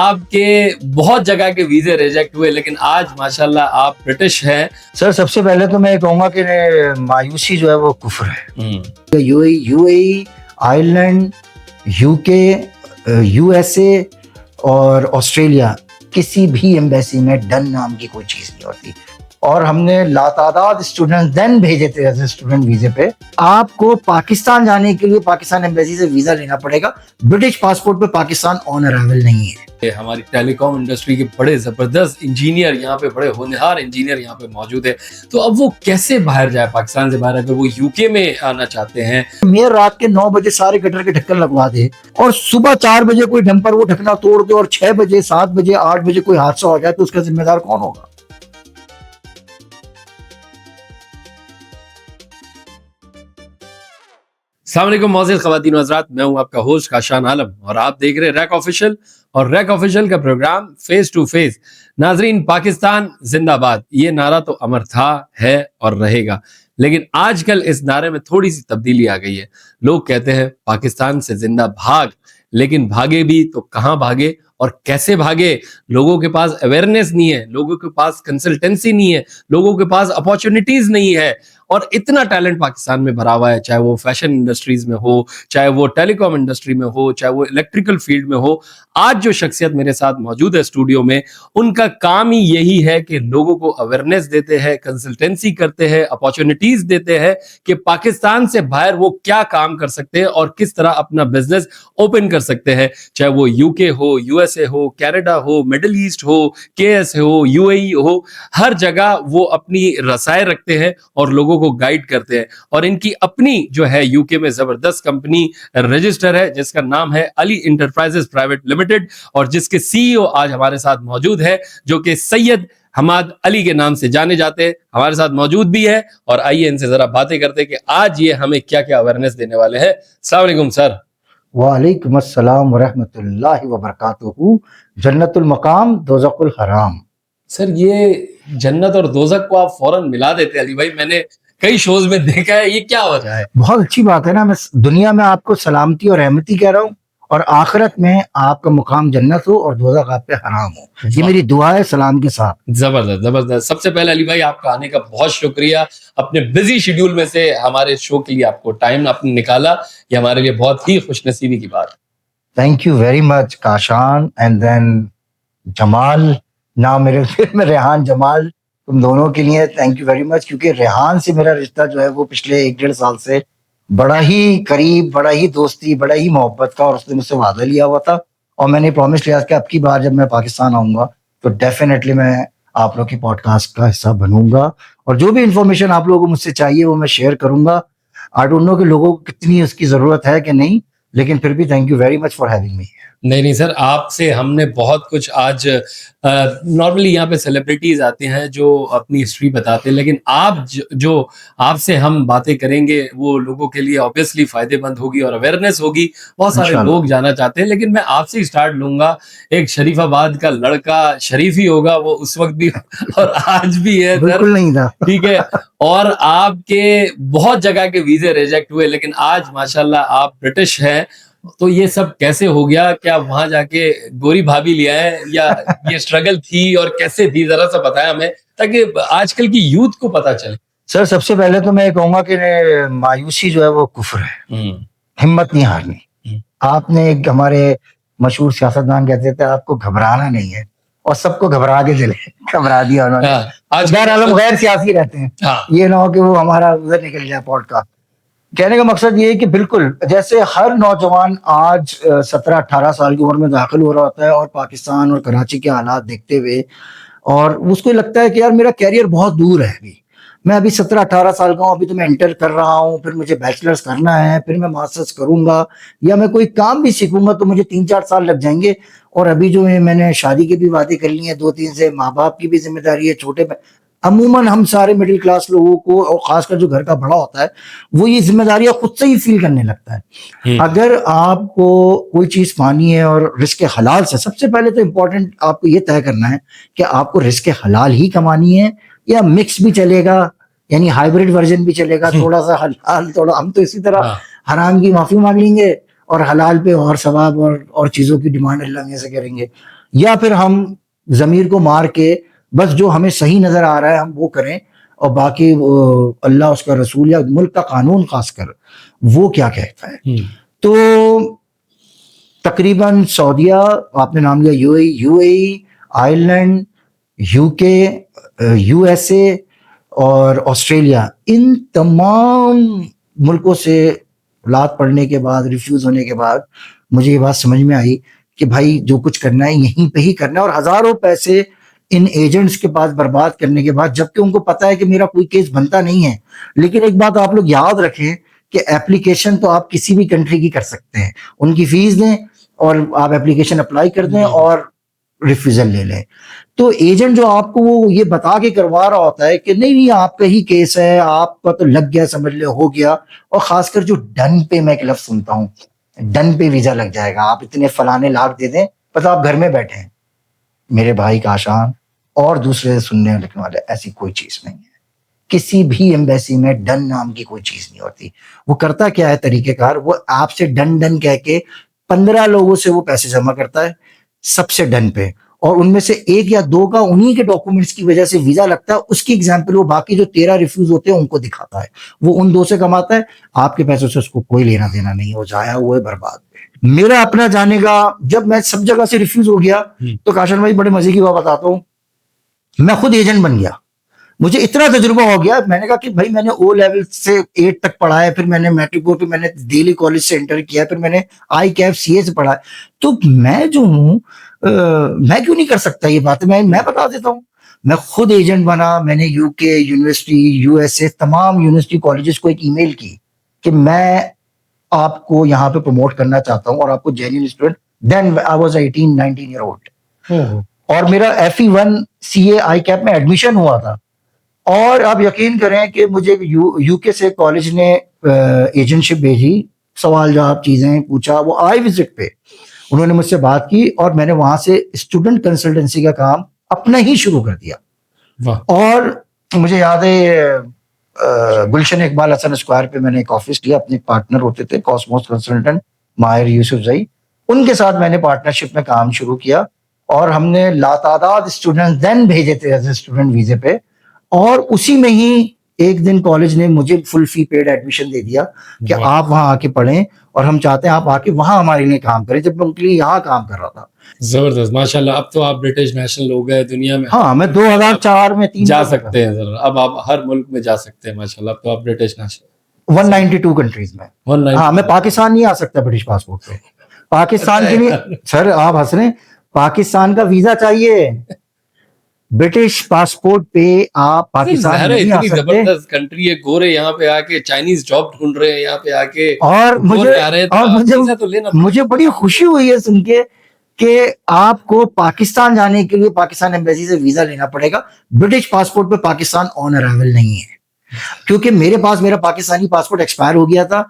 आपके बहुत जगह के वीजे रिजेक्ट हुए, लेकिन आज माशाल्लाह आप ब्रिटिश हैं। सर सबसे पहले तो मैं कहूँगा कि मायूसी जो है वो कुफ्र है। यूएई, आयरलैंड, यूके, यूएसए और ऑस्ट्रेलिया, किसी भी एम्बेसी में डन नाम की कोई चीज नहीं होती। और हमने लातादाद स्टूडेंट देन भेजे थे एज ए स्टूडेंट वीजे पे। आपको पाकिस्तान जाने के लिए पाकिस्तान एम्बेसी से वीजा लेना पड़ेगा। ब्रिटिश पासपोर्ट पे पाकिस्तान ऑन अराइवल नहीं है। हमारी टेलीकॉम इंडस्ट्री के बड़े जबरदस्त इंजीनियर यहाँ पे, बड़े होनहार इंजीनियर यहाँ पे मौजूद है। तो अब वो कैसे बाहर जाए पाकिस्तान से बाहर, अगर वो यूके में आना चाहते हैं? मेयर रात के 9 बजे सारे गटर के ढक्कन लगवा दे और सुबह 4 बजे कोई डंपर वो ढकना तोड़ दे और 6 बजे, 7 बजे, 8 बजे कोई हादसा हो जाए तो उसका जिम्मेदार कौन होगा? अस्सलाम वालेकुम मौजूद ख़वातीन व हज़रात, मैं हूं आपका होस्ट काशान आलम और आप देख रहे हैं रैक ऑफिशियल। और रैक ऑफिशियल का प्रोग्राम फेस टू फेस। नाजरीन, पाकिस्तान जिंदाबाद, ये नारा तो अमर था, है और रहेगा, लेकिन आजकल इस नारे में थोड़ी सी तब्दीली आ गई है। लोग कहते हैं पाकिस्तान से जिंदा भाग, लेकिन भागे भी तो कहां भागे और कैसे भागे? लोगों के पास अवेयरनेस नहीं है, लोगों के पास कंसल्टेंसी नहीं है, लोगों के पास अपॉर्चुनिटीज नहीं है। और इतना टैलेंट पाकिस्तान में भरा हुआ है, चाहे वो फैशन इंडस्ट्रीज में हो, चाहे वो टेलीकॉम इंडस्ट्री में हो, चाहे वो इलेक्ट्रिकल फील्ड में हो। आज जो शख्सियत मेरे साथ मौजूद है स्टूडियो में, उनका काम ही यही है कि लोगों को अवेयरनेस देते हैं, कंसल्टेंसी करते हैं, अपॉर्चुनिटीज देते हैं कि पाकिस्तान से बाहर वो क्या काम कर सकते हैं और किस तरह अपना बिजनेस ओपन कर सकते हैं। चाहे वो यूके हो, यूएसए हो, कनाडा हो, मिडिल ईस्ट हो, केएस हो, यूएई हो, हर जगह वो अपनी रसाई रखते हैं और लोगों को गाइड करते हैं। और इनकी अपनी जो है यूके में जबरदस्त कंपनी रजिस्टर है जिसका नाम है अली इंटरप्राइजेस प्राइवेट लिमिटेड, और जिसके सीईओ आज हमारे साथ मौजूद है, जो कि सैयद हमाद अली के नाम से जाने जाते हैं, हमारे साथ मौजूद भी है। और आइए इनसे जरा बातें करते हैं कि आज ये हमें क्या क्या अवेयरनेस देने वाले हैं। अस्सलाम वालेकुम सर। वालेकुम अस्सलाम व रहमतुल्लाहि व बरकातुहू। जन्नतुल मकाम दोज़खुल हराम। सर, ये जन्नत और दोज़ख को आप फौरन मिला देते हैं अली भाई, मैंने कई शोज में देखा है, ये क्या वजह है? बहुत अच्छी बात है ना। मैं दुनिया में आपको सलामती और रहमती कह रहा हूँ और आखिरत में आपका मुकाम जन्नत हो और दोज़ख आप पे हराम हो। ये मेरी दुआ है सलाम के साथ। जबरदस्त जबरदस्त। सबसे पहले अली भाई, आपका आने का बहुत शुक्रिया। अपने बिजी शेड्यूल में से हमारे शो के लिए आपको टाइम आपने निकाला, ये हमारे लिए बहुत ही खुशनसीबी की बात। Thank you very much Kashan and then Jamal, ना मेरे फिल्म रेहान जमाल, तुम दोनों के लिए थैंक यू वेरी मच। क्योंकि रेहान से मेरा रिश्ता जो है वो पिछले 1-1.5 साल से बड़ा ही करीब, बड़ा ही दोस्ती, बड़ा ही मोहब्बत का, और उसने मुझसे वादा लिया हुआ था और मैंने प्रॉमिस लिया कि अब की बार जब मैं पाकिस्तान आऊंगा तो डेफिनेटली मैं आप लोग की पॉडकास्ट का हिस्सा बनूंगा और जो भी इंफॉर्मेशन आप लोगों को मुझसे चाहिए वो मैं शेयर करूंगा। आई डोंट नो कि लोगों को कितनी उसकी जरूरत है कि नहीं, लेकिन फिर भी thank you very much for having me. नहीं सर, आपसे हमने बहुत कुछ आज, नॉर्मली यहाँ पे सेलिब्रिटीज आते हैं जो अपनी हिस्ट्री बताते हैं, लेकिन आप जो आपसे हम बातें करेंगे वो लोगों के लिए ऑब्वियसली फायदेमंद होगी और अवेयरनेस होगी। बहुत सारे लोग जाना चाहते हैं, लेकिन मैं आपसे ही स्टार्ट लूंगा। एक शरीफाबाद का लड़का, शरीफ ही होगा वो उस वक्त भी और आज भी है, बिल्कुल नहीं था, ठीक है। और आपके बहुत जगह के वीजे रिजेक्ट हुए, लेकिन आज माशाल्लाह आप ब्रिटिश हैं। तो ये सब कैसे हो गया? क्या वहां जाके गोरी भाभी लिया है या ये स्ट्रगल थी और कैसे थी, जरा सा बताया हमें ताकि आजकल की यूथ को पता चले। सर सबसे पहले तो मैं कहूंगा कि मायूसी जो है वो कुफ्र है, हिम्मत नहीं हारनी। आपने एक हमारे मशहूर सियासतदान कहते थे आपको घबराना नहीं है, और सबको घबरा के चले, घबरा दिया उन्होंने। आज गैर आलम गैर सियासी रहते हैं, ये ना हो कि वो हमारा उधर निकल जाए पॉडकास्ट। कहने का मकसद ये है कि बिल्कुल जैसे हर नौजवान आज 17-18 साल की उम्र में दाखिल हो रहा होता है और पाकिस्तान और कराची के हालात देखते हुए, और उसको लगता है कि यार मेरा कैरियर बहुत दूर है, अभी मैं अभी 17-18 साल का हूँ, अभी तो मैं इंटर कर रहा हूँ, फिर मुझे बैचलर्स करना है, फिर मैं मास्टर्स करूंगा या मैं कोई काम भी सीखूंगा तो मुझे 3-4 साल लग जाएंगे। और अभी जो है मैंने शादी की भी बातें कर ली है 2-3 से, माँ बाप की भी जिम्मेदारी है, छोटे अमूमन हम सारे मिडिल क्लास लोगों को, और खासकर जो घर का बड़ा होता है, वो ये जिम्मेदारियां खुद से ही फील करने लगता है। अगर आपको कोई चीज पानी है और रिस्क हलाल से, सबसे पहले तो इम्पोर्टेंट आपको ये तय करना है कि आपको रिस्क हलाल ही कमानी है या मिक्स भी चलेगा, यानी हाइब्रिड वर्जन भी चलेगा, थोड़ा सा हलाल, थोड़ा हम तो इसी तरह हराम की माफी मांग लेंगे और हलाल पे और सवाब और चीजों की डिमांड अल्लाह में से करेंगे। या फिर हम जमीर को मार के बस जो हमें सही नजर आ रहा है हम वो करें, और बाकी अल्लाह उसका रसूल या मुल्क का कानून खासकर वो क्या कहता है। तो तकरीबन सऊदिया, आपने नाम लिया यूएई, आयरलैंड, यूके, यूएसए और ऑस्ट्रेलिया, इन तमाम मुल्कों से लात पड़ने के बाद, रिफ्यूज होने के बाद मुझे ये बात समझ में आई कि भाई जो कुछ करना है यहीं पे ही करना है, और हजारों पैसे इन एजेंट्स के पास बर्बाद करने के बाद, जबकि उनको पता है कि मेरा कोई केस बनता नहीं है। लेकिन एक बात आप लोग याद रखें कि एप्लीकेशन तो आप किसी भी कंट्री की कर सकते हैं, उनकी फीस दें और आप एप्लीकेशन अप्लाई कर दें और रिफ्यूजल ले लें। तो एजेंट जो आपको वो ये बता के करवा रहा होता है कि नहीं नहीं आपका ही केस है, आपका तो लग गया, समझ ले हो गया। और खासकर जो डन पे, मैं एक लफ्ज सुनता हूँ, डन पे वीजा लग जाएगा, आप इतने फलाने लाख दे दें, पता आप घर में बैठे हैं। मेरे भाई का आशान और दूसरे सुनने लिखने वाले, ऐसी कोई चीज नहीं है। किसी भी एम्बेसी में डन नाम की कोई चीज नहीं होती। वो करता क्या है तरीकेकार, वो आपसे डन डन कह के 15 लोगों से वो पैसे जमा करता है सबसे डन पे, और उनमें से एक या दो का उन्हीं के डॉक्यूमेंट्स की वजह से वीजा लगता है। उसकी एग्जाम्पल वो बाकी जो 13 रिफ्यूज होते हैं उनको दिखाता है। वो उन दो से कमाता है, आपके पैसों से उसको कोई लेना देना नहीं, वो जाया हुआ है, बर्बाद। मेरा अपना जाने का, जब मैं सब जगह से रिफ्यूज हो गया तो काशन भाई बड़े मजे की बात बताता हूँ, मैं खुद एजेंट बन गया। मुझे इतना तजुर्बा हो गया, मैंने कहा कि भाई मैंने ओ लेवल से 8 तक पढ़ा है, फिर मैंने मैट्रिक बोर्ड पे मैंने दिल्ली कॉलेज से इंटर किया, फिर मैंने आई कैफ सीए से पढ़ा है। तो मैं जो हूँ मैं क्यों नहीं कर सकता ये बात, मैं बता देता हूँ। मैं खुद एजेंट बना, मैंने यूके यूनिवर्सिटी, यूएसए, तमाम यूनिवर्सिटी कॉलेजेस को एक ईमेल की कि मैं आपको यहाँ पे प्रमोट करना चाहता हूँ और आपको genuine student. Then I was 18-19 year old और मेरा FE1 CA आई कैप में एडमिशन हुआ था। और आप यकीन करें कि मुझे यूके से कॉलेज ने एजेंटशिप भेजी, सवाल जवाब चीजें पूछा, वो आई विजिट पे उन्होंने मुझसे बात की और मैंने वहां से स्टूडेंट कंसल्टेंसी का काम अपना ही शुरू कर दिया। और मुझे याद है गुलशन इकबाल हसन स्क्वायर पे मैंने एक ऑफिस लिया, अपने पार्टनर होते थे कॉस्मोस कंसल्टेंट माहिर यूसुफ जई, उनके साथ मैंने पार्टनरशिप में काम शुरू किया और हमने लातादाद स्टूडेंट देन भेजे थे एज ए स्टूडेंट वीजे पे। और उसी में ही एक दिन कॉलेज ने मुझे फुल फी पेड एडमिशन दे दिया कि आप वहां आके पढ़ें और हम चाहते हैं आप आके वहां हमारे लिए काम करें, जब मैं उनके लिए यहाँ काम कर रहा था। जबरदस्त, माशाल्लाह। अब तो आप ब्रिटिश नेशनल हो गए दुनिया में। हाँ, मैं 2004 में 3 जा सकते हैं सर, अब आप हर मुल्क में जा सकते हैं माशाल्लाह। अब तो आप ब्रिटिश नेशनल 192 कंट्रीज में। 192। हाँ, मैं पाकिस्तान नहीं आ सकता ब्रिटिश पासपोर्ट पे। पाकिस्तान के लिए सर आप हंस रहे हैं, पाकिस्तान का वीजा चाहिए, ब्रिटिश पासपोर्ट पे आप पाकिस्तान नहीं आ सकते। जबरदस्त कंट्री है, गोरे यहाँ पे आके चाइनीज जॉब ढूंढ रहे हैं यहाँ पे आके, और मुझे बड़ी खुशी हुई है सुन के कि आपको पाकिस्तान जाने के लिए पाकिस्तान एम्बेसी से वीजा लेना पड़ेगा, ब्रिटिश पासपोर्ट पे पाकिस्तान ऑन अराइवल नहीं है। क्योंकि मेरे पास मेरा पाकिस्तानी पासपोर्ट एक्सपायर हो गया था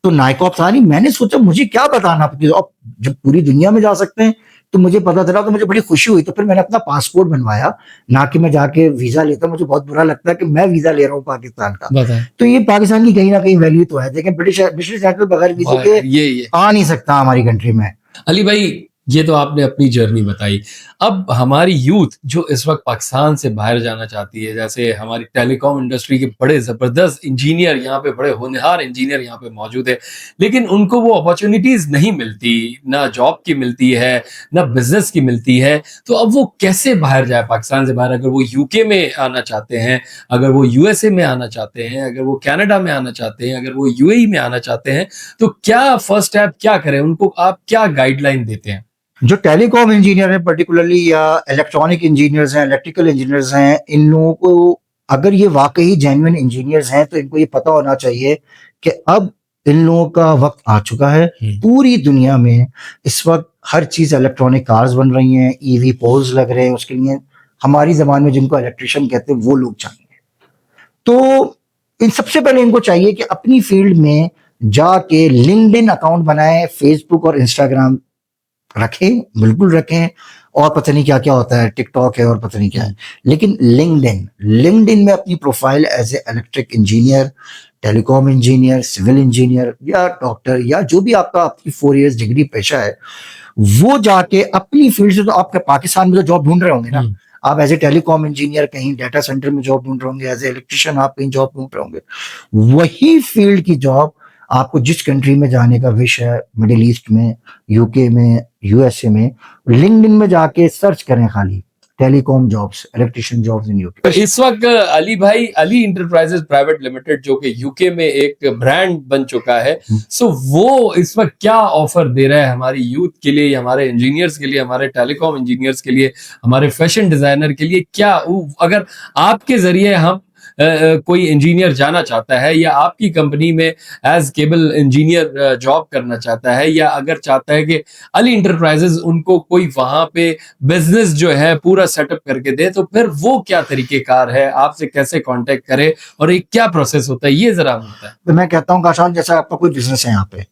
तो नाइकॉप था नहीं, मैंने सोचा मुझे क्या बताना, अब जब पूरी दुनिया में जा सकते हैं तो मुझे पता चला, तो मुझे बड़ी खुशी हुई। तो फिर मैंने अपना पासपोर्ट बनवाया, ना कि मैं जाके वीजा लेता। मुझे बहुत बुरा लगता है कि मैं वीजा ले रहा हूँ पाकिस्तान का। तो ये पाकिस्तान की कहीं ना कहीं वैल्यू तो है, लेकिन ब्रिटिश नेशनल बगैर वीजे के ये आ नहीं सकता हमारी कंट्री में। अली भाई, ये तो आपने अपनी जर्नी बताई। अब हमारी यूथ जो इस वक्त पाकिस्तान से बाहर जाना चाहती है, जैसे हमारी टेलीकॉम इंडस्ट्री के बड़े जबरदस्त इंजीनियर यहाँ पे, बड़े होनहार इंजीनियर यहाँ पे मौजूद है, लेकिन उनको वो अपॉर्चुनिटीज नहीं मिलती, ना जॉब की मिलती है ना बिजनेस की मिलती है। तो अब वो कैसे बाहर जाए पाकिस्तान से बाहर? अगर वो यूके में आना चाहते हैं, अगर वो यूएसए में आना चाहते हैं, अगर वो कनाडा में आना चाहते हैं, अगर वो यूएई में आना चाहते हैं, तो क्या फर्स्ट स्टेप क्या करें? उनको आप क्या गाइडलाइन देते हैं? जो टेलीकॉम इंजीनियर है पर्टिकुलरली, या इलेक्ट्रॉनिक इंजीनियर्स हैं, इलेक्ट्रिकल इंजीनियर्स हैं, इन लोगों को अगर ये वाकई जेन्युइन इंजीनियर्स हैं तो इनको ये पता होना चाहिए कि अब इन लोगों का वक्त आ चुका है। पूरी दुनिया में इस वक्त हर चीज इलेक्ट्रॉनिक कार्स बन रही हैं, ईवी पोल्स लग रहे हैं, उसके लिए हमारी जबान में जिनको इलेक्ट्रिशियन कहते हैं वो लोग चाहिए। तो इन सबसे पहले इनको चाहिए कि अपनी फील्ड में जाके लिंक्डइन अकाउंट बनाएं, फेसबुक और इंस्टाग्राम रखें, बिल्कुल रखें, और पता नहीं क्या क्या होता है, टिकटॉक है और पता नहीं क्या है, लेकिन लिंक्डइन में अपनी profile as a electric engineer, telecom engineer, civil engineer या डॉक्टर या जो भी आपका आपकी 4 इयर्स डिग्री पेशा है, वो जाके अपनी फील्ड से, तो आप पाकिस्तान में तो जॉब ढूंढ रहे होंगे ना, आप एज ए टेलीकॉम इंजीनियर कहीं डाटा सेंटर में जॉब ढूंढ रहे होंगे, एज ए इलेक्ट्रिशियन आप कहीं जॉब ढूंढ रहे होंगे। वही फील्ड की जॉब आपको जिस कंट्री में जाने का विश है, मिडिल ईस्ट में, यूके में, यूएसए में, लिंक्डइन में जाके सर्च करें खाली telecom jobs, electrician jobs in UK. तो इस वक्त अली भाई, अली इंटरप्राइजेज प्राइवेट लिमिटेड जो कि यूके में एक ब्रांड बन चुका है, सो वो इस वक्त क्या ऑफर दे रहा है हमारी यूथ के लिए, हमारे इंजीनियर्स के लिए, हमारे टेलीकॉम इंजीनियर्स के लिए, हमारे फैशन डिजाइनर के लिए? क्या अगर आपके जरिए हम कोई इंजीनियर जाना चाहता है, या आपकी कंपनी में एज केबल इंजीनियर जॉब करना चाहता है, या अगर चाहता है कि अली इंटरप्राइजेज उनको कोई वहां पे बिजनेस जो है पूरा सेटअप करके दे, तो फिर वो क्या तरीकेकार है, आपसे कैसे कांटेक्ट करे और एक क्या प्रोसेस होता है, ये जरा बताएं। तो मैं कहता हूँ काशान, जैसा आपका कोई बिजनेस है यहाँ पे,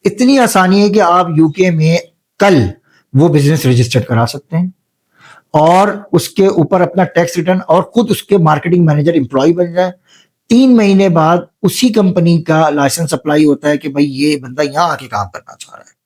इतनी आसानी है कि आप यूके में कल वो बिजनेस रजिस्टर्ड करा सकते हैं और उसके ऊपर अपना टैक्स रिटर्न और खुद उसके मार्केटिंग मैनेजर एम्प्लॉय बन जाए। 3 महीने बाद उसी कंपनी का लाइसेंस अप्लाई होता है कि भाई ये बंदा यहाँ आके काम करना चाह रहा है।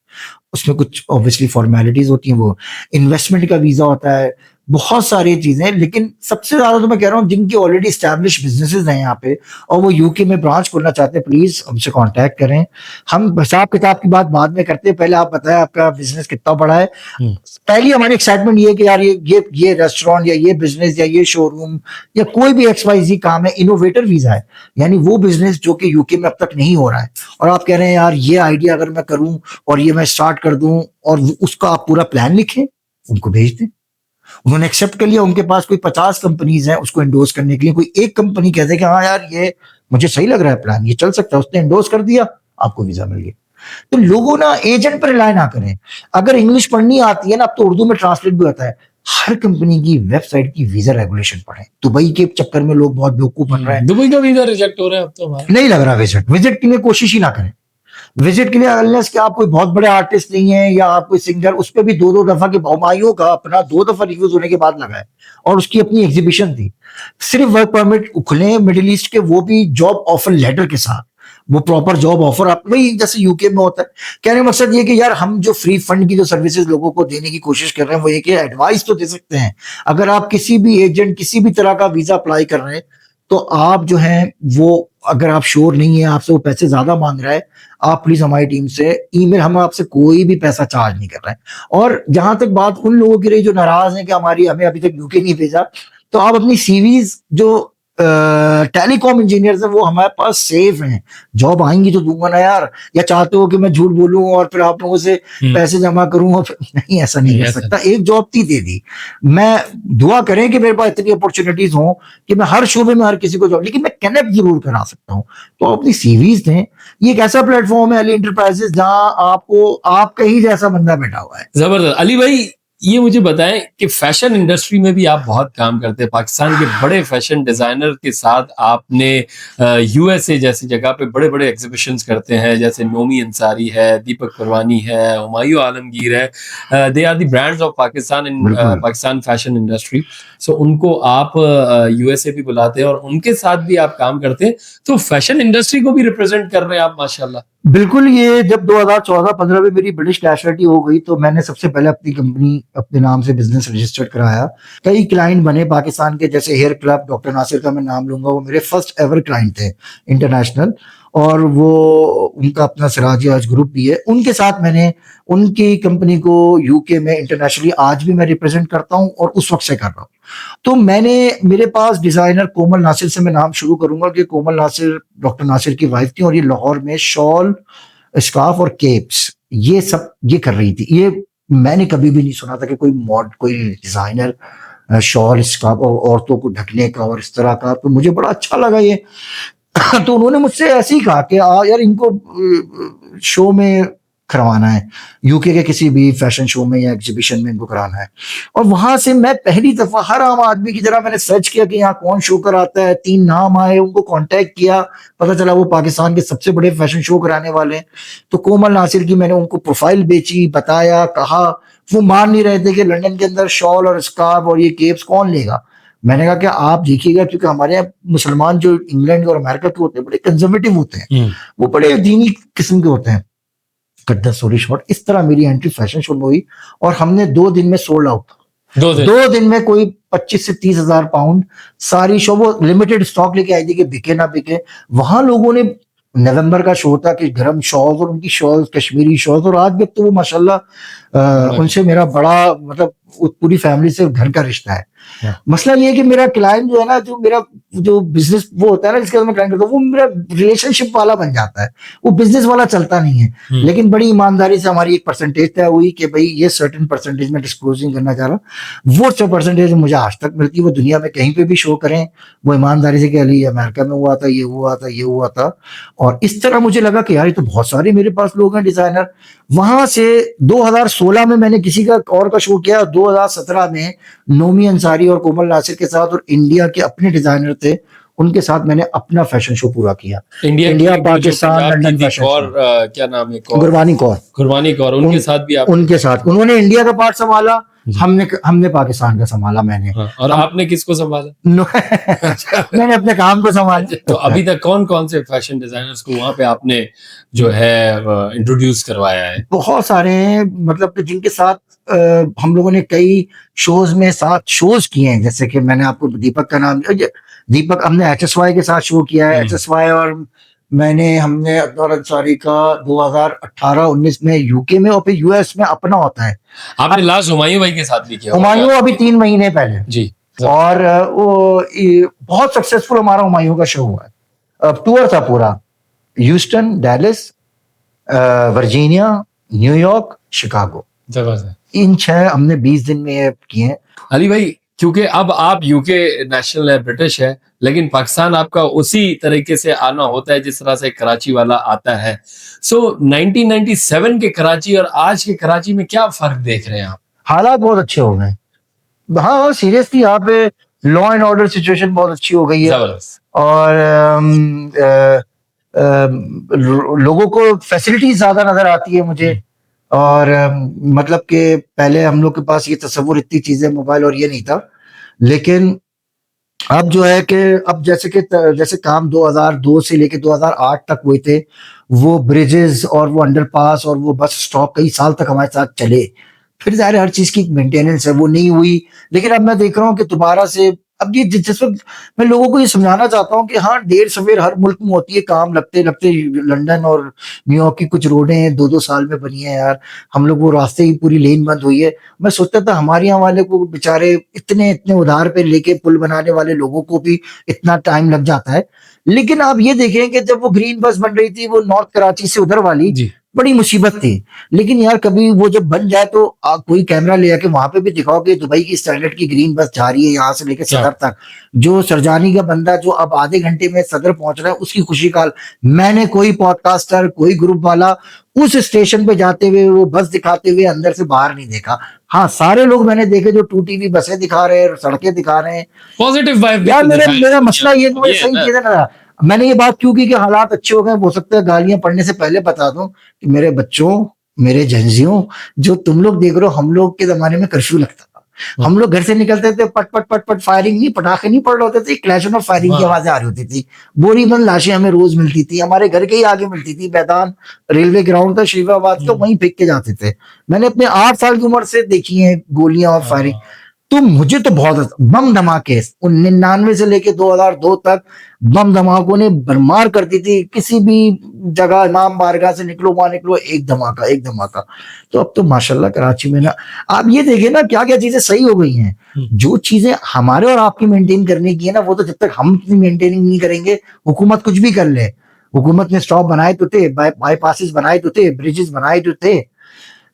उसमें कुछ ऑब्वियसली फॉर्मेलिटीज होती हैं, वो इन्वेस्टमेंट का वीजा होता है, बहुत सारी चीजें। लेकिन सबसे ज्यादा तो मैं कह रहा हूँ जिनकी ऑलरेडी एस्टैब्लिश बिजनेसेस हैं यहाँ पे और वो यूके में ब्रांच खोलना चाहते हैं, प्लीज हमसे कांटेक्ट करें। हम हिसाब किताब की बात बाद में करते हैं, पहले आप बताएं आपका बिजनेस कितना बड़ा है। पहली हमारी एक्साइटमेंट ये है कि यार ये रेस्टोरेंट या ये बिजनेस या ये शोरूम या कोई भी XYZ काम है, इनोवेटर वीजा है, यानी वो बिजनेस जो कि यूके में अब तक नहीं हो रहा है और आप कह रहे हैं यार ये आइडिया अगर मैं करूं और ये मैं स्टार्ट कर दूं, और उसका आप पूरा प्लान लिखें, उनको भेज दें। उन्होंने एक्सेप्ट कर लिया, उनके पास कोई 50 कंपनीज हैं उसको एंडोर्स करने के लिए, कोई एक कंपनी कहते कि हाँ यार ये मुझे सही लग रहा है प्लान, ये चल सकता है, उसने एंडोर्स कर दिया, आपको वीजा मिल गया। तो लोगों ना एजेंट पर रिलाय ना करें। अगर इंग्लिश पढ़नी आती है ना, अब तो उर्दू में ट्रांसलेट भी होता है, हर कंपनी की वेबसाइट की वीजा रेगुलेशन पढ़ें। दुबई के चक्कर में लोग बहुत बेवकूफ बन रहे हैं। दुबई का वीजा रिजेक्ट हो रहा है अब तो हमारा, नहीं लग रहा विजिट के लिए कोशिश ही ना करें। विजिट के लिए अनलेस कि आप कोई बहुत बड़े आर्टिस्ट नहीं है या आप कोई सिंगर, उस पर भी 2-2 दफा के हुमायूं का अपना 2 दफा रिव्यूज होने के बाद लगा है और उसकी अपनी एग्जीबिशन थी। सिर्फ वर्क परमिट खुले मिडिल ईस्ट के, वो भी जॉब ऑफर लेटर के साथ, वो प्रॉपर जॉब ऑफर आप वही जैसे यूके में होता है। कहने का मकसद ये कि यार हम जो फ्री फंड की जो सर्विसेज लोगों को देने की कोशिश कर रहे हैं वो ये कि एडवाइस तो दे सकते हैं। अगर आप किसी भी एजेंट किसी भी तरह का वीजा अप्लाई कर रहे हैं तो आप जो है वो, अगर आप श्योर नहीं है, आपसे वो पैसे ज्यादा मांग रहा है, आप प्लीज हमारी टीम से ईमेल, हम आपसे कोई भी पैसा चार्ज नहीं कर रहे हैं। और जहां तक बात उन लोगों की रही जो नाराज हैं कि हमें अभी तक यूके नहीं भेजा, तो आप अपनी सीवीज जो टेलीकॉम इंजीनियर्स है वो हमारे पास सेफ हैं, जॉब आएंगी तो दूंगा ना यार। या चाहते हो कि मैं झूठ बोलूं और फिर आप लोगों से पैसे जमा करूं और नहीं, ऐसा नहीं कर सकता। एक जॉब थी दे दी। मैं दुआ करें कि मेरे पास इतनी अपॉर्चुनिटीज हो कि मैं हर शोबे में हर किसी को जॉब, लेकिन मैं कनेक्ट जरूर करा सकता हूँ। तो अपनी सीवीज दें। ये एक ऐसा प्लेटफॉर्म है अली इंटरप्राइजेस जहां आपको आपका ही जैसा बंदा बैठा हुआ है। जबरदस्त। अली भाई ये मुझे बताएं कि फैशन इंडस्ट्री में भी आप बहुत काम करते हैं, पाकिस्तान के बड़े फैशन डिजाइनर के साथ आपने यूएसए जैसी जगह पे बड़े बड़े एग्जीबिशंस करते हैं, जैसे नोमी अंसारी है, दीपक परवानी है, हुमायूं आलमगीर है, they are the brands of Pakistan in Pakistan fashion industry. So उनको आप यूएसए भी बुलाते हैं और उनके साथ भी आप काम करते हैं, तो फैशन इंडस्ट्री को भी रिप्रेजेंट कर रहे हैं आप माशाल्लाह। बिल्कुल। ये जब 2014-15 में मेरी ब्रिटिश नेशनलिटी हो गई तो मैंने सबसे पहले अपनी कंपनी अपने नाम से बिजनेस रजिस्टर्ड कराया। कई क्लाइंट बने पाकिस्तान के, जैसे हेयर क्लब, डॉक्टर नासिर का मैं नाम लूंगा, वो मेरे फर्स्ट एवर क्लाइंट थे इंटरनेशनल, और वो उनका अपना सिराज आज ग्रुप भी है। उनके साथ मैंने उनकी कंपनी को यूके में इंटरनेशनली आज भी मैं रिप्रेजेंट करता हूं और उस वक्त से कर रहा हूं। तो मेरे पास डिजाइनर कोमल नासिर से मैं नाम शुरू करूंगा कि कोमल नासिर डॉक्टर नासिर की वाइफ थी और ये लाहौर में शॉल, स्कार्फ और केप्स ये सब ये कर रही थी। ये मैंने कभी भी नहीं सुना था कि कोई डिजाइनर शॉल, स्कार्फ और औरतों को ढकने का और इस तरह का। तो मुझे बड़ा अच्छा लगा ये। तो उन्होंने मुझसे ऐसे ही कहा कि यार इनको शो में करवाना है, यूके के किसी भी फैशन शो में या एग्जीबिशन में इनको कराना है। और वहां से मैं पहली दफा हर आम आदमी की तरह मैंने सर्च किया कि यहाँ कौन शो कराता है। 3 नाम आए, उनको कांटेक्ट किया, पता चला वो पाकिस्तान के सबसे बड़े फैशन शो कराने वाले हैं। तो कोमल नासिर की मैंने उनको प्रोफाइल बेची, बताया, कहा। वो मान नहीं रहे थे कि लंदन के अंदर शॉल और स्कार्फ और ये केप्स कौन लेगा। मैंने कहा कि आप देखिएगा, क्योंकि हमारे यहाँ मुसलमान जो इंग्लैंड और अमेरिका के होते हैं बड़े कंजर्वेटिव होते हैं, वो बड़े दीनी किस्म के होते हैं। कट द स्टोरी शॉर्ट, इस तरह मेरी एंट्री फैशन शो में हुई और हमने 2 दिन में सोल्ड आउट। 2 दिन में कोई 25 से 30 हजार पाउंड सारी शो, वो लिमिटेड स्टॉक लेके आई थी कि बिके ना बिके। वहां लोगों ने, नवंबर का शो था कि गर्म शॉल्स और उनकी शॉल्स कश्मीरी शॉल्स, और आज भी तो वो माशाल्लाह उनसे मेरा बड़ा मतलब पूरी फैमिली से घर का रिश्ता है। मसला ये है कि मेरा क्लाइंट जो है ना, जो मेरा जो बिजनेस वो होता है ना जिसके साथ मैं क्लाइंट करता हूँ, वो मेरा रिलेशनशिप वाला बन जाता है, वो बिजनेस वाला चलता नहीं है। लेकिन बड़ी ईमानदारी से हमारी एक परसेंटेज तय हुई कि भाई ये सर्टेन परसेंटेज में डिस्क्लोज नहीं करना चाह रहा, वो जो परसेंटेज मुझे आज तक मिलती है वो दुनिया में कहीं पे भी शो करें वो ईमानदारी से कि अली अमेरिका में हुआ था, ये हुआ था, ये हुआ था। और इस तरह मुझे लगा कि यार ये तो बहुत सारे मेरे पास लोग हैं डिजाइनर। वहां से 2016 में मैंने किसी का और का शो किया, 2017 में नोमी अंसारी और कोमल नासिर के साथ, और इंडिया के अपने डिजाइनर थे उनके साथ मैंने अपना फैशन शो पूरा किया। इंडिया पाकिस्तान लंदन फैशन और क्या नाम है, गुरबानी कौर, उनके साथ भी आप? उनके साथ उन्होंने इंडिया का पार्ट संभाला, हमने पाकिस्तान का संभाला मैंने। और आपने किसको संभाला? मैंने अपने काम को संभाला। तो अभी तक कौन कौन से फैशन डिजाइनर्स को वहां पे आपने जो है इंट्रोड्यूस करवाया है? बहुत सारे हैं, मतलब जिनके साथ हम लोगों ने कई शोज में साथ शोज किए हैं। जैसे कि मैंने आपको दीपक का नाम, दीपक हमने HSY के साथ शो किया है, HSY, और हमने अदनान अंसारी का 2018-19 में यूके में, और फिर यूएस में अपना होता है। आपने लास्ट हुमायूं भाई के साथ भी किया? हुमायूं अभी 3 महीने पहले जी। और वो बहुत सक्सेसफुल हमारा हुमायूं का शो हुआ है। टूर था पूरा, Houston, Dallas, Virginia, New York, Chicago, in 6 हमने 20 दिन में किए हैं। अली भाई, क्योंकि अब आप यूके नेशनल है, ब्रिटिश है, लेकिन पाकिस्तान आपका उसी तरीके से आना होता है जिस तरह से कराची वाला आता है। सो 1997 के कराची और आज के कराची में क्या फर्क देख रहे हैं आप? हालात बहुत अच्छे हो गए। हाँ सीरियसली, यहाँ पे लॉ एंड ऑर्डर सिचुएशन बहुत अच्छी हो गई है, और लोगों को फैसिलिटीज ज्यादा नजर आती है मुझे। और मतलब कि पहले हम लोग के पास ये तस्वुर, इतनी चीजें मोबाइल और ये नहीं था, लेकिन अब जो है कि अब जैसे काम 2002 से लेके 2008 तक हुए थे, वो ब्रिजेस और वो अंडरपास और वो बस स्टॉप कई साल तक हमारे साथ चले। फिर ज़ाहिर हर चीज की मेंटेनेंस है, वो नहीं हुई। लेकिन अब मैं देख रहा हूँ कि दोबारा से अब ये जिस वक्त मैं लोगों को ये समझाना चाहता हूँ कि हाँ, देर सवेर हर मुल्क में होती है, काम लगते लगते लंदन और न्यूयॉर्क की कुछ रोडें 2-2 साल में बनी है यार, हम लोग वो रास्ते ही पूरी लेन बंद हुई है। मैं सोचता था हमारे यहाँ वाले को बेचारे इतने उधार पे लेके पुल बनाने वाले लोगों को भी इतना टाइम लग जाता है। लेकिन आप ये देखें कि जब वो ग्रीन बस बन रही थी, वो नॉर्थ कराची से उधर वाली, बड़ी मुसीबत थी। लेकिन यार कभी वो जब बन जाए तो कोई कैमरा ले आके वहां पे भी दिखाओ कि दुबई की स्टैंडर्ड की ग्रीन बस जा रही है यहाँ से लेके सदर तक। जो सरजानी का बंदा जो अब आधे घंटे में सदर पहुंच रहा है, उसकी खुशी का मैंने कोई पॉडकास्टर, कोई ग्रुप वाला उस स्टेशन पे जाते हुए वो बस दिखाते हुए अंदर से बाहर नहीं देखा। हाँ, सारे लोग मैंने देखे जो 2TV बसें दिखा रहे हैं, सड़कें दिखा रहे हैं, पॉजिटिव वाइब। यार मेरा मसला ये सही चीज है ना। मैंने ये बात क्यों की कि हालात अच्छे हो गए, हो सकता है गालियां पढ़ने से पहले बता दूं कि मेरे बच्चों, मेरे जंजियों, जो तुम लोग देख रहे हो, हम लोग के जमाने में कर्फ्यू लगता था। हम लोग घर से निकलते थे, पट पट पट पट, फायरिंग नहीं, पटाखे नहीं पड़ रहे होते थे, क्लैश ऑफ फायरिंग की आवाजें आ रही होती थी। बोरीबंद लाशें हमें रोज मिलती थी, हमारे घर के ही आगे मिलती थी। मैदान रेलवे ग्राउंड था शरीफाबाद का, वहीं फेंक के जाते थे। मैंने अपने 8 साल की उम्र से देखी है गोलियां और फायरिंग। तो मुझे तो बहुत बम धमाके 99 से लेके 2002 तक बम धमाकों ने भरमार कर दी थी। किसी भी जगह, इमाम बारगाह से निकलो, वहां निकलो, एक धमाका। तो अब तो माशाल्लाह कराची में ना, आप ये देखिए ना क्या क्या चीजें सही हो गई हैं। जो चीजें हमारे और आपकी मेंटेन करने की है ना, वो तो जब तक हम अपनी मेंटेनिंग नहीं करेंगे, हुकूमत कुछ भी कर ले। हुकूमत ने स्टॉप बनाए तो थे, बाईपासेस बनाए तो थे, ब्रिजेस बनाए तो थे,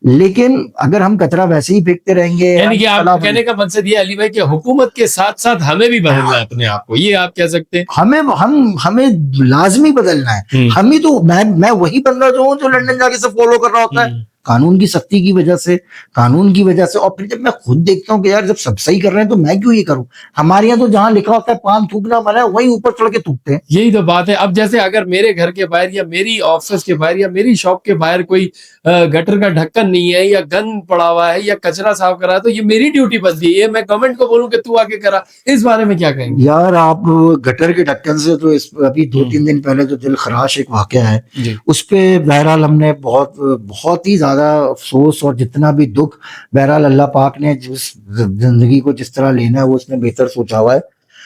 लेकिन अगर हम कचरा वैसे ही फेंकते रहेंगे। यानी कि आप कहने का मकसद ये अली भाई कि हुकूमत के साथ साथ हमें भी बदलना है अपने आप को, ये आप कह सकते हैं? हमें लाजमी बदलना है। हम ही तो, मैं वही बंदा जो हूँ जो लंदन जाके सब फॉलो कर रहा होता है। कानून की सख्ती की वजह से, कानून की वजह से। और फिर जब मैं खुद देखता हूँ कि यार जब सब सही कर रहे हैं तो मैं क्यों ये करूं। हमारे यहाँ तो जहां लिखा होता है पान थूकना मना है, वहीं ऊपर चढ़ के थूकते हैं। यही तो बात है। अब जैसे अगर मेरे घर के बाहर या मेरी ऑफिस के बाहर या मेरी शॉप के बाहर कोई गटर का ढक्कन नहीं है या गंद पड़ा हुआ है या कचरा साफ करा है, तो ये मेरी ड्यूटी बनती है। मैं गवर्नमेंट को बोलूं कि तू आके करा। इस बारे में क्या कहेंगे? यार आप गटर के ढक्कन से तो अभी 2-3 दिन पहले जो दिल खराश एक वाकया है, जी। उस पे बहरहाल हमने बहुत ही ज्यादा अफसोस और जितना भी दुख, बहरहाल अल्लाह पाक ने जिस जिंदगी को जिस तरह लेना है वो उसने बेहतर सोचा हुआ है।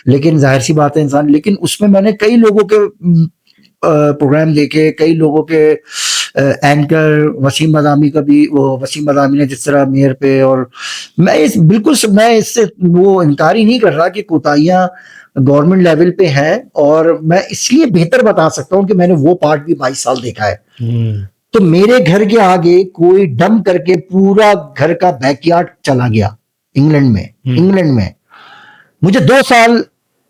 लेकिन जाहिर सी बात है इंसान, लेकिन उसमें मैंने कई लोगों के प्रोग्राम देखे, कई लोगों के एंकर वसीम मदामी का भी, वो वसीम मदामी ने जिस तरह मेयर पे, और मैं इससे वो इनकार ही नहीं कर रहा कि कोताहियां गवर्नमेंट लेवल पे हैं, और मैं इसलिए बेहतर बता सकता हूं कि मैंने वो पार्ट भी 22 साल देखा है। तो मेरे घर के आगे कोई डंप करके पूरा घर का बैकयार्ड चला गया इंग्लैंड में। मुझे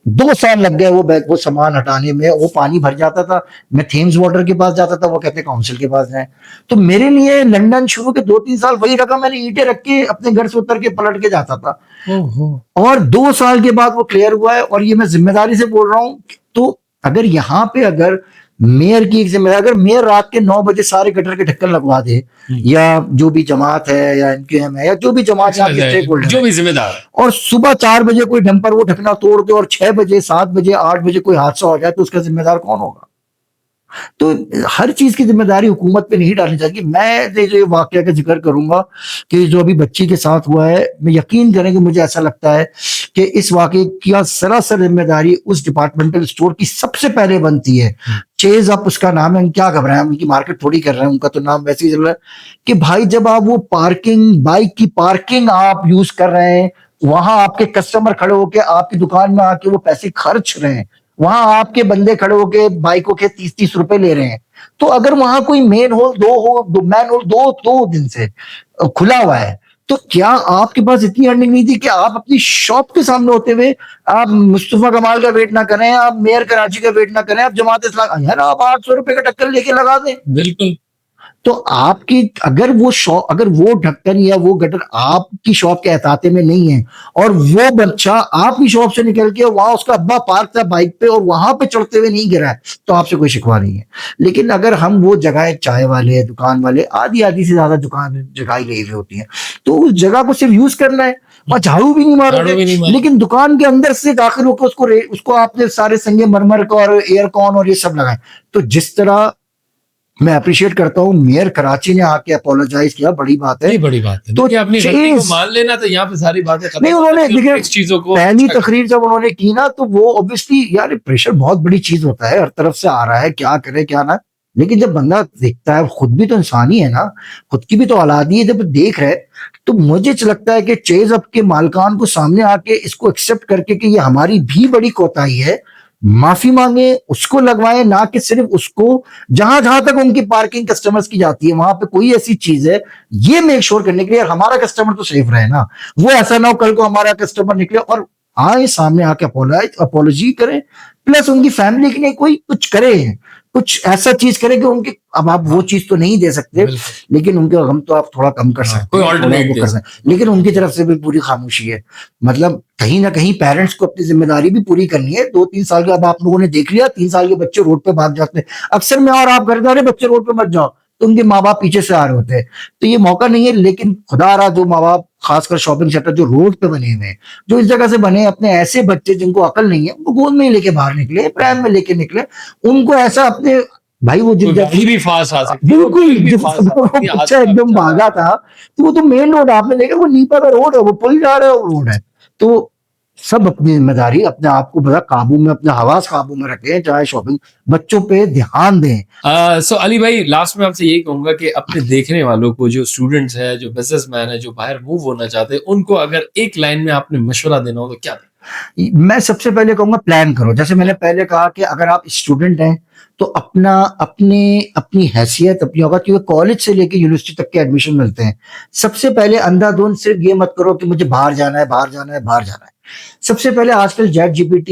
2 साल लग गए वो सामान हटाने में। वो पानी भर जाता था, मैं थेम्स वाटर के पास जाता था, वो कहते काउंसिल के पास जाए। तो मेरे लिए लंदन शुरू के 2-3 साल वही रखा, मैंने ईंटें रख के अपने घर से उतर के पलट के जाता था। और 2 साल के बाद वो क्लियर हुआ है, और ये मैं जिम्मेदारी से बोल रहा हूं। तो अगर यहाँ पे अगर मेयर की एक जिम्मेदारी, अगर मेयर रात के 9 बजे सारे गटर के ढक्कन लगवा दे, या जो भी जमात है या एनकेएम है या जो भी जमात है, जो भी जिम्मेदार, और सुबह 4 बजे कोई डंपर वो ढकना तोड़ दे और 6 बजे 7 बजे 8 बजे कोई हादसा हो जाए, तो उसका जिम्मेदार कौन होगा? तो हर चीज की जिम्मेदारी हुकूमत पे नहीं डालनी चाहिए। मैं जो वाकया का जिक्र करूंगा कि जो अभी बच्ची के साथ हुआ है, मैं यकीन करें कि मुझे ऐसा लगता है कि इस वाकये की सरासर जिम्मेदारी उस डिपार्टमेंटल स्टोर की सबसे पहले बनती है। चेज अप उसका नाम है, क्या घबराएं, उनकी मार्केट थोड़ी कर रहे हैं, उनका तो नाम वैसे ही चल रहा है कि भाई जब आप वो बाइक की पार्किंग आप यूज कर रहे हैं, वहां आपके कस्टमर खड़े होके आपकी दुकान में आके वो पैसे खर्च रहे हैं, वहां आपके बंदे खड़े होके बाइकों के 30-30 रुपए ले रहे हैं। तो अगर वहां कोई मैन होल दो दिन से खुला हुआ है, तो क्या आपके पास इतनी अर्निंग नहीं थी कि आप अपनी शॉप के सामने होते हुए आप मुस्तफा कमाल का वेट ना करें, आप मेयर कराची का वेट ना करें, आप जमात इस्लाम, यार आप 800 रुपए का टक्कर लेके लगा दें। बिल्कुल। तो आपकी अगर वो ढक्कन या वो गटर आपकी शॉप के एहताते में नहीं है, और वो बच्चा आपकी शॉप से निकल के वहां उसका अब्बा पार्क था बाइक पे और वहां पे चढ़ते हुए नहीं गिरा है, तो आपसे कोई शिकवा नहीं है। लेकिन अगर हम वो जगह, चाय वाले दुकान वाले आधी से ज्यादा जगह ही ले हुई होती है, तो उस जगह को सिर्फ यूज करना है और झाड़ू भी नहीं मारोगे, लेकिन दुकान के अंदर से दाखिल होकर उसको आपने सारे संगे मरमर का और एयरकॉन और ये सब लगाए। तो जिस तरह मैं अप्रिशिएट करता हूँ मेयर कराची ने आके अपोलोजाइज किया, बड़ी बात है, बड़ी बात है। तो अपनी गलती को मान लेना, तो यहाँ पे सारी बातें खत्म। नहीं, उन्होंने देखिए इस चीजों को पहली तकरीर जब उन्होंने की ना, तो वो ऑब्वियसली यार प्रेशर बहुत बड़ी चीज होता है, हर तरफ से आ रहा है, क्या करे क्या ना। लेकिन जब बंदा देखता है, खुद भी तो इंसान ही है ना, खुद की भी तो औलादी है, जब देख रहे, तो मुझे लगता है कि चेज अप के मालकान को सामने आके इसको एक्सेप्ट करके कि ये हमारी भी बड़ी कोताही है, माफी मांगे, उसको लगवाएं, ना कि सिर्फ उसको। जहां जहां तक उनकी पार्किंग कस्टमर्स की जाती है, वहां पे कोई ऐसी चीज है, ये मेक श्योर करने के लिए हमारा कस्टमर तो सेफ रहे ना। वो ऐसा ना हो कल को हमारा कस्टमर निकले और आए सामने आके अपोलॉजी करें, प्लस उनकी फैमिली के लिए कोई कुछ करे, कुछ ऐसा चीज करे कि उनके, अब आप वो चीज तो नहीं दे सकते, लेकिन उनके गम तो आप थोड़ा कम कर सकते हैं, लेकिन उनकी तरफ से भी पूरी खामोशी है। मतलब कहीं ना कहीं पेरेंट्स को अपनी जिम्मेदारी भी पूरी करनी है। 2-3 साल के अब आप लोगों ने देख लिया, 3 साल के बच्चे रोड पे भाग जाते हैं अक्सर में, और आप घर जा रहे बच्चे रोड पे मत जाओ, तो उनके माँ बाप पीछे से आ रहे होते हैं। तो ये मौका नहीं है, लेकिन खुदा रहा जो माँ बाप, खासकर शॉपिंग सेंटर जो रोड पे बने हुए हैं, जो इस जगह से बने, अपने ऐसे बच्चे जिनको अकल नहीं है, वो गोद में ही लेके बाहर निकले, प्रेम में लेके निकले, उनको ऐसा अपने भाई वो भी फास्ट आ सकती है, बिल्कुल बच्चा एकदम भागा था, तो वो तो मेन रोड आपने देखा, वो नीपा का रोड है, वो पुल जा रहा है, वो रोड है। तो सब अपनी जिम्मेदारी, अपने आप को बड़ा काबू में, अपने हवास काबू में रखें, चाहे शॉपिंग, बच्चों पे ध्यान दें। सो अली भाई, लास्ट में आपसे यही कहूंगा कि अपने देखने वालों को, जो स्टूडेंट्स हैं, जो बिजनेसमैन है, जो बाहर मूव होना चाहते हैं, उनको अगर एक लाइन में आपने मशवरा देना हो तो क्या दें? मैं सबसे पहले कहूंगा प्लान करो। जैसे मैंने पहले कहा कि अगर आप स्टूडेंट हैं तो अपनी हैसियत अपनी होगा, क्योंकि कॉलेज से लेके यूनिवर्सिटी तक के एडमिशन मिलते हैं। सबसे पहले अंधाधुंध सिर्फ ये मत करो कि मुझे बाहर जाना है, बाहर जाना है, बाहर जाना है। सबसे पहले आजकल ChatGPT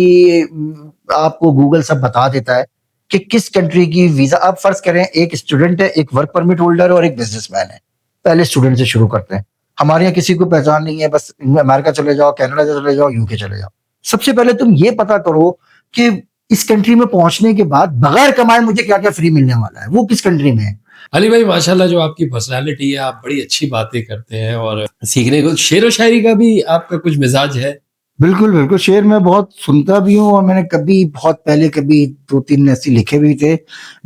आपको गूगल सब बता देता है कि किस कंट्री की वीजा। आप फर्ज करें एक स्टूडेंट है, एक वर्क परमिट होल्डर और एक बिजनेसमैन है, पहले स्टूडेंट से शुरू करते हैं। हमारे यहाँ किसी को पहचान नहीं है, बस अमेरिका चले जाओ, कनाडा चले जाओ, यूके चले जाओ। सबसे पहले तुम ये पता करो कि इस कंट्री में पहुंचने के बाद बगैर कमाए मुझे क्या क्या फ्री मिलने वाला है, वो किस कंट्री में है। अली भाई माशाल्लाह, जो आपकी पर्सनालिटी है, आप बड़ी अच्छी बातें करते हैं और सीखने को, शेर व शायरी का भी आपका कुछ मिजाज है। बिल्कुल बिल्कुल, शेर मैं बहुत सुनता भी हूँ और मैंने कभी बहुत पहले कभी 2-3 ऐसे लिखे भी थे,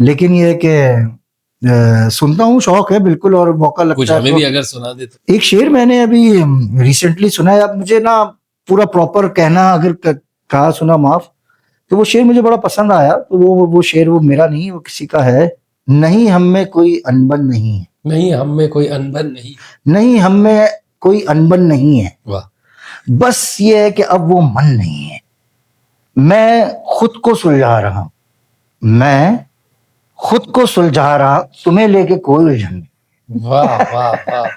लेकिन ये कि सुनता हूँ, शौक है बिल्कुल, और मौका कुछ लगता है हमें तो भी अगर सुना दे तो। एक शेर मैंने अभी रिसेंटली सुना है। अब मुझे ना पूरा प्रॉपर कहना अगर कहा सुना माफ, तो वो शेर मुझे बड़ा पसंद आया। तो वो शेर वो मेरा नहीं, वो किसी का है। नहीं हम में कोई अनबन नहीं है, नहीं हम में कोई अनबन नहीं। नहीं हम में कोई अनबन नहीं है, वाह। बस ये है कि अब वो मन नहीं है। मैं खुद को सुलझा रहा हूं, मैं खुद को सुलझा रहा, तुम्हें लेके कोई उलझन नहीं। वाह वाह वाह,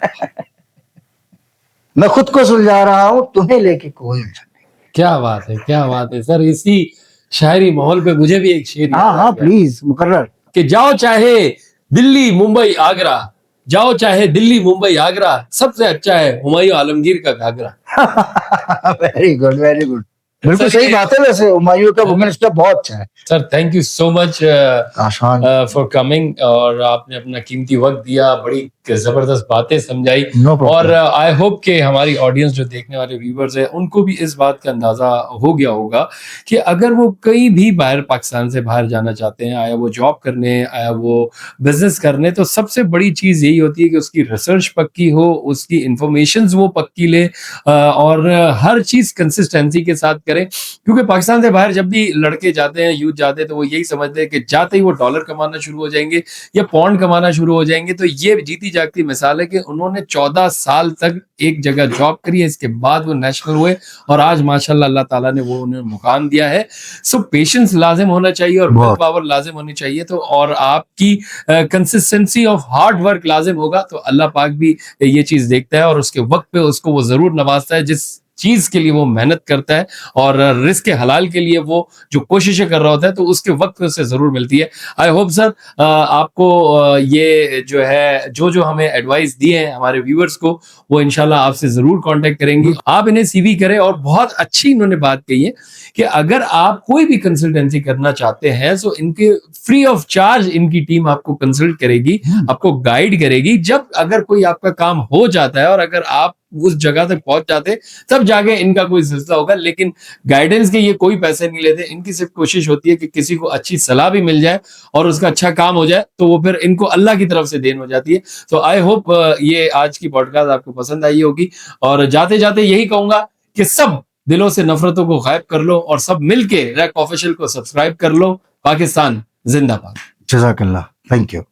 मैं खुद को सुलझा रहा हूं, तुम्हें लेके कोई उलझन नहीं। क्या बात है, क्या बात है सर। इसी शायरी माहौल पे मुझे भी एक शेर हाँ याद आ हाँ गया प्लीज मुकर्रर। कि जाओ चाहे दिल्ली मुंबई आगरा, जाओ चाहे दिल्ली मुंबई आगरा, सबसे अच्छा है हुमायूं आलमगीर का घाघरा। वेरी गुड वेरी गुड, बिल्कुल सर, सही बात है। वैसे हुमायूं का वुमेन स्टॉप बहुत अच्छा है। Sir thank you so much आसान फॉर कमिंग, और आपने अपना कीमती वक्त दिया, बड़ी जबरदस्त बातें समझाई। No problem. और आई होप कि हमारी ऑडियंस जो देखने वाले व्यूवर्स हैं उनको भी इस बात का अंदाजा हो गया होगा कि अगर वो कहीं भी बाहर, पाकिस्तान से बाहर जाना चाहते हैं, आया वो जॉब करने, आया वो बिजनेस करने, तो सबसे बड़ी चीज यही होती है कि उसकी रिसर्च पक्की हो, उसकी इंफॉर्मेशन वो पक्की ले, और हर चीज कंसिस्टेंसी के साथ करें। क्योंकि पाकिस्तान से बाहर जब भी लड़के जाते हैं, यूथ जाते हैं, तो वो यही समझते हैं कि जाते ही वो डॉलर कमाना शुरू हो जाएंगे या पौंड कमाना शुरू हो जाएंगे। तो ये जीती जागती मिसाल है कि उन्होंने 14 साल तक एक जगह जॉब करी है, इसके बाद वो नेशनल हुए और आज माशाल्लाह अल्लाह ताला ने वो उन्हें मुकाम दिया है। सो पेशेंस लाजिम होना चाहिए और विल बहुत। पावर लाजिम होनी चाहिए। तो और आपकी कंसिस्टेंसी ऑफ हार्ड वर्क लाजिम होगा तो अल्लाह पाक भी ये चीज देखता है और उसके वक्त पे उसको वो जरूर नवाजता है जिस चीज के लिए वो मेहनत करता है, और रिस्क के हलाल के लिए वो जो कोशिशें कर रहा होता है, तो उसके वक्त उसे जरूर मिलती है। आई होप सर आपको ये जो है, जो हमें एडवाइस दिए हैं हमारे व्यूअर्स को, वो इंशाल्लाह आपसे जरूर कांटेक्ट करेंगे। आप इन्हें सीवी करें। और बहुत अच्छी इन्होंने बात कही है कि अगर आप कोई भी कंसल्टेंसी करना चाहते हैं तो इनके फ्री ऑफ चार्ज इनकी टीम आपको कंसल्ट करेगी, आपको गाइड करेगी। जब अगर कोई आपका काम हो जाता है और अगर आप उस जगह तक पहुंच जाते तब जाके इनका कोई सिलसिला होगा, लेकिन गाइडेंस के ये कोई पैसे नहीं लेते। इनकी सिर्फ कोशिश होती है कि किसी को अच्छी सलाह भी मिल जाए और उसका अच्छा काम हो जाए, तो वो फिर इनको अल्लाह की तरफ से देन हो जाती है। तो आई होप ये आज की पॉडकास्ट आपको पसंद आई होगी, और जाते जाते यही कहूंगा कि सब दिलों से नफरतों को गायब कर लो और सब मिलके रैक ऑफिशियल को सब्सक्राइब कर लो। पाकिस्तान जिंदाबाद। जज़ाकल्लाह, थैंक यू।